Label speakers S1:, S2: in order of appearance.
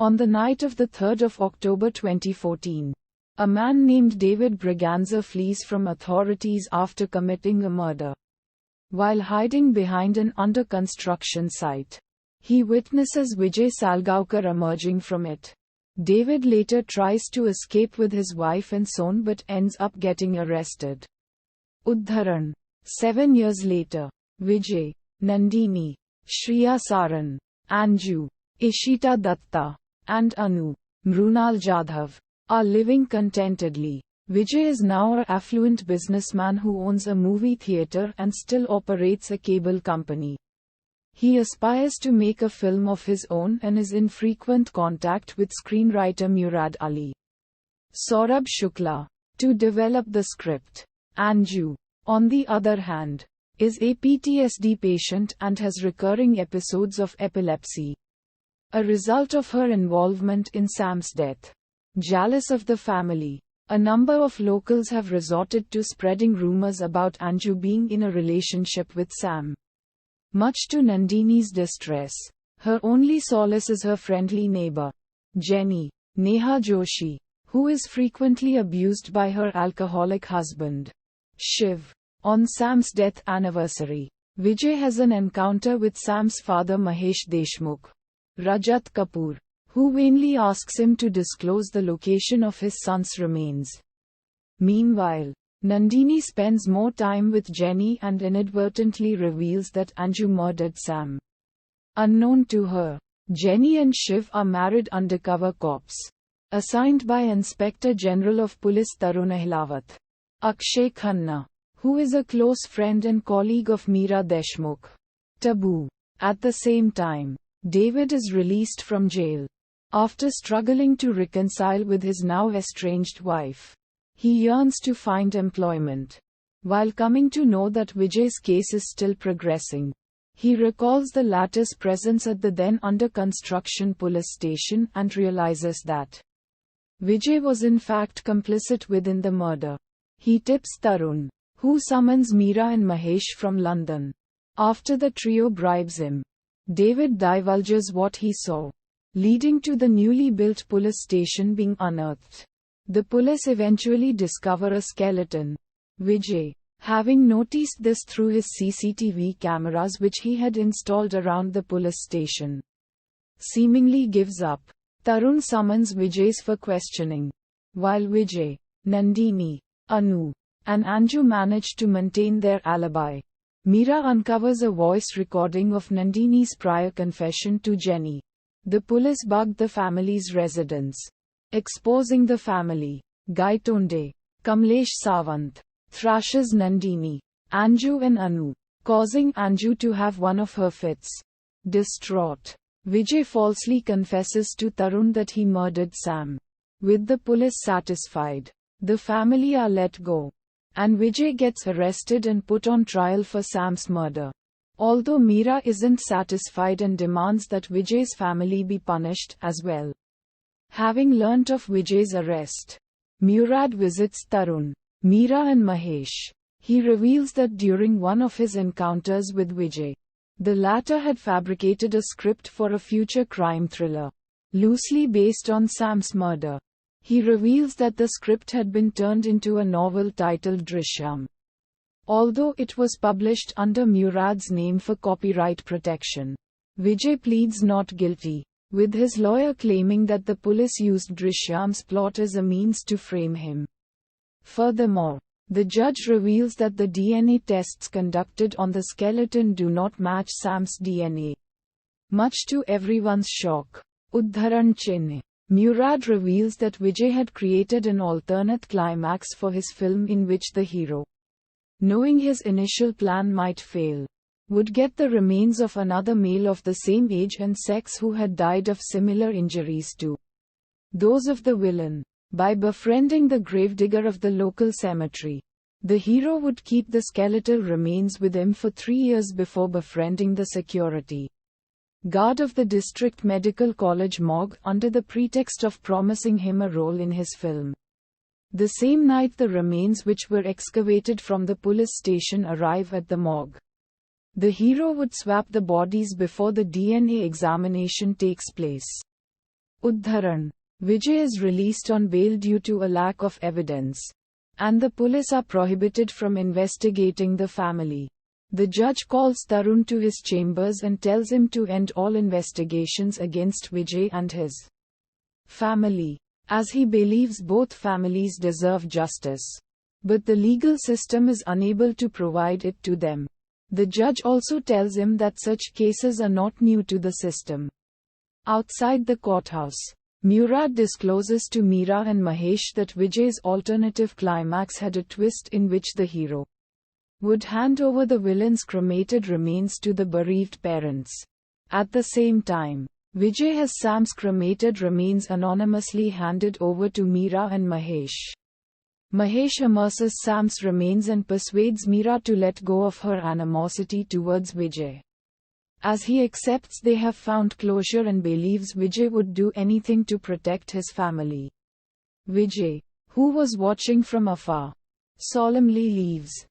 S1: On the night of the 3rd of October 2014, a man named David Braganza flees from authorities after committing a murder. While hiding behind an under-construction site, he witnesses Vijay Salgaonkar emerging from it. David later tries to escape with his wife and son but ends up getting arrested. Udharan. 7 years later, Vijay, Nandini, Shriya Saran, Anju, Ishita Datta, and Anu, Mrunal Jadhav, are living contentedly. Vijay is now an affluent businessman who owns a movie theatre and still operates a cable company. He aspires to make a film of his own and is in frequent contact with screenwriter Murad Ali Saurabh Shukla to develop the script. Anju, on the other hand, is a PTSD patient and has recurring episodes of epilepsy, a result of her involvement in Sam's death. Jealous of the family, a number of locals have resorted to spreading rumors about Anju being in a relationship with Sam. Much to Nandini's distress, her only solace is her friendly neighbor, Jenny, Neha Joshi, who is frequently abused by her alcoholic husband, Shiv. On Sam's death anniversary, Vijay has an encounter with Sam's father Mahesh Deshmukh, Rajat Kapoor, who vainly asks him to disclose the location of his son's remains. Meanwhile, Nandini spends more time with Jenny and inadvertently reveals that Anju murdered Sam. Unknown to her, Jenny and Shiv are married undercover cops, assigned by Inspector General of Police Tarun Ahlawat, Akshay Khanna, who is a close friend and colleague of Meera Deshmukh. Taboo. At the same time, David is released from jail. After struggling to reconcile with his now estranged wife, he yearns to find employment. While coming to know that Vijay's case is still progressing, he recalls the latter's presence at the then under construction police station and realizes that Vijay was in fact complicit within the murder. He tips Tarun, who summons Meera and Mahesh from London. After the trio bribes him, David divulges what he saw, leading to the newly built police station being unearthed. The police eventually discover a skeleton. Vijay, having noticed this through his CCTV cameras which he had installed around the police station, seemingly gives up. Tarun summons Vijay for questioning. While Vijay, Nandini, Anu, and Anju manage to maintain their alibi, Meera uncovers a voice recording of Nandini's prior confession to Jenny. The police bug the family's residence, exposing the family. Gaitonde, Kamlesh Sawant, thrashes Nandini, Anju and Anu, causing Anju to have one of her fits. Distraught, Vijay falsely confesses to Tarun that he murdered Sam. With the police satisfied, the family are let go, and Vijay gets arrested and put on trial for Sam's murder. Although Meera isn't satisfied and demands that Vijay's family be punished as well. Having learnt of Vijay's arrest, Murad visits Tarun, Meera and Mahesh. He reveals that during one of his encounters with Vijay, the latter had fabricated a script for a future crime thriller, loosely based on Sam's murder. He reveals that the script had been turned into a novel titled Drishyam. Although it was published under Murad's name for copyright protection, Vijay pleads not guilty, with his lawyer claiming that the police used Drishyam's plot as a means to frame him. Furthermore, the judge reveals that the DNA tests conducted on the skeleton do not match Sam's DNA. Much to everyone's shock, Udharan Chinne, Murad reveals that Vijay had created an alternate climax for his film in which the hero, knowing his initial plan might fail, would get the remains of another male of the same age and sex who had died of similar injuries to those of the villain. By befriending the gravedigger of the local cemetery, the hero would keep the skeletal remains with him for 3 years before befriending the security guard of the district medical college morgue under the pretext of promising him a role in his film. The same night the remains which were excavated from the police station arrive at the morgue. The hero would swap the bodies before the DNA examination takes place. Uddharan. Vijay is released on bail due to a lack of evidence, and the police are prohibited from investigating the family. The judge calls Tarun to his chambers and tells him to end all investigations against Vijay and his family, as he believes both families deserve justice. But the legal system is unable to provide it to them. The judge also tells him that such cases are not new to the system. Outside the courthouse, Murad discloses to Meera and Mahesh that Vijay's alternative climax had a twist in which the hero would hand over the villain's cremated remains to the bereaved parents. At the same time, Vijay has Sam's cremated remains anonymously handed over to Meera and Mahesh. Mahesh immerses Sam's remains and persuades Meera to let go of her animosity towards Vijay, as he accepts they have found closure and believes Vijay would do anything to protect his family. Vijay, who was watching from afar, solemnly leaves.